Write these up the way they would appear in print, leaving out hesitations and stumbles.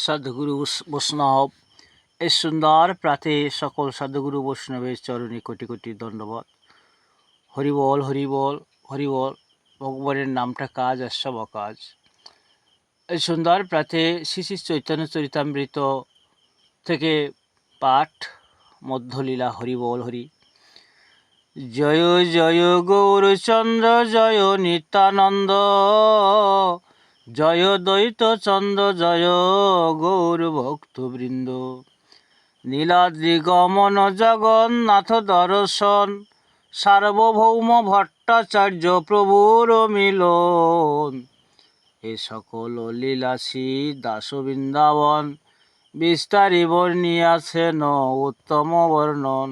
সদ্গুরু বৈষ্ণব এই সুন্দর প্রাতে সকল সদ্গুরু বৈষ্ণবের চরণে কোটি কোটি দণ্ডবত। হরিবল হরিবল হরিবল। ভগবানের নামটা কাজ আর সব অকাজ। এই সুন্দর প্রাতে শ্রী শ্রী চৈতন্য চরিতামৃত থেকে পাঠ মধ্যলীলা। হরিবল হরি। জয় জয় গৌরচন্দ্র জয় নিত্যানন্দ, জয় দ্বৈত চন্দ্র জয় গৌর ভক্তবৃন্দ। নীলাদ্রি গমন জগন্নাথ দর্শন, সার্বভৌম ভট্টাচার্য প্রভুর মিলন। এ সকল লীলাসী দাস বৃন্দাবন, বিস্তারি বর্ণিয়াছেন উত্তম বর্ণন।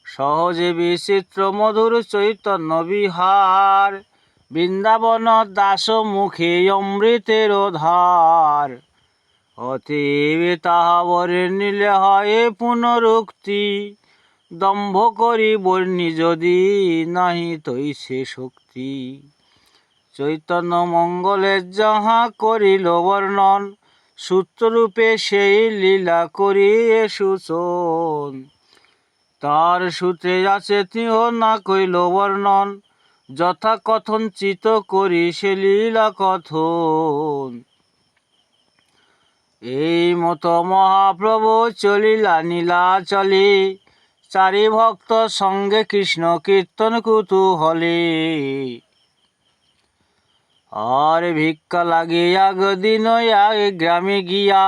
সহজে বিচিত্র মধুর চৈতন্য বিহার, বৃন্দাবন দাস মুখে অমৃতের ধার। অতএব তাহা বর্ণিলে হয় পুনরুক্তি, দম্ভ করি বর্ণি যদি নাহি তৈছে শক্তি। চৈতন্য মঙ্গলের যাহা করিল বর্ণন, সূত্ররূপে সেই লীলা করিয়ে সূচন। তার সূত্রে আছে তিহ না কইল বর্ণন, যথা কথঞ্চিত করি সে লীলা কথন। এই মতো মহাপ্রভু চলিলা নীলাচলে, চারি ভক্ত সঙ্গে কৃষ্ণ কীর্তন কুতূহলে। আর ভিক্ষা লাগে এক দিন এক গ্রামে গিয়া,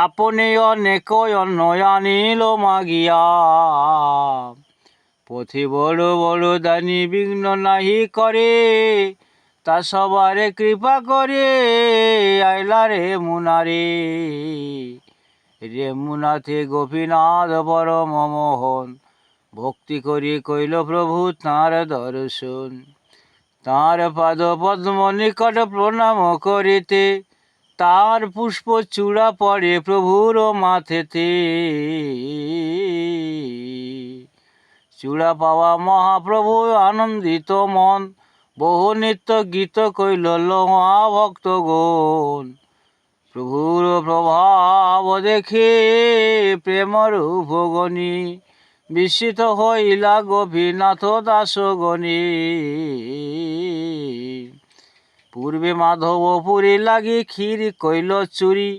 আপনে অনেক অন্ন আনিল মাগিয়া। পথে বড় বড় দানি বিঘ্ন নাহি করে, তা সবারে কৃপা করে আইলা রে মুনারে। রেমুনাথে গোপীনাথ পরম মোহন, ভক্তি করি কইল প্রভু তাঁর দর্শন। তাঁর পাদ পদ্ম নিকট প্রণাম করিতে, তার পুষ্প চূড়া পড়ে প্রভুর মাথেতে। চূড়া পাওয়া মহাপ্রভু আনন্দিত মন, বহু নিত্য গীত কইল লোয়া ভক্তগণ। প্রভুর প্রভাব দেখে প্রেমরূপ গণি, বিস্মিত হইলা গোপীনাথ দাসগণে। পূর্বে মাধবপুরী লাগি ক্ষীর কইল চুরি,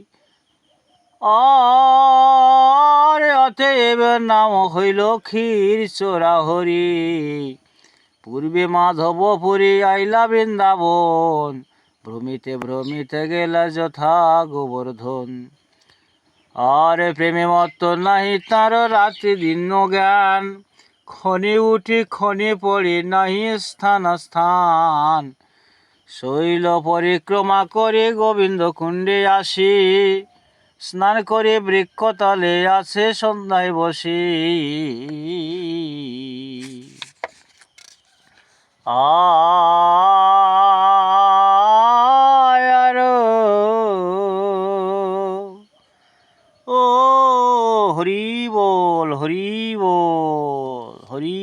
আর অতএব নাম হইল ক্ষীর চোরা হরি। পূর্বে মাধবপুরী আইলা বৃন্দাবন, ভ্রমিতে ভ্রমিতে গেলা যথা গোবর্ধন। আর প্রেমে মত্ত নাহি তার রাত্রি দিন জ্ঞান, ক্ষণে উঠি ক্ষণে পড়ে নাহি স্থান স্থান। শৈল পরিক্রমা করে গোবিন্দ কুণ্ডে আসি, স্নান করে বৃক্ষতলে আছে সন্ধ্যায় বসি। ও হরি বল হরি বল হরি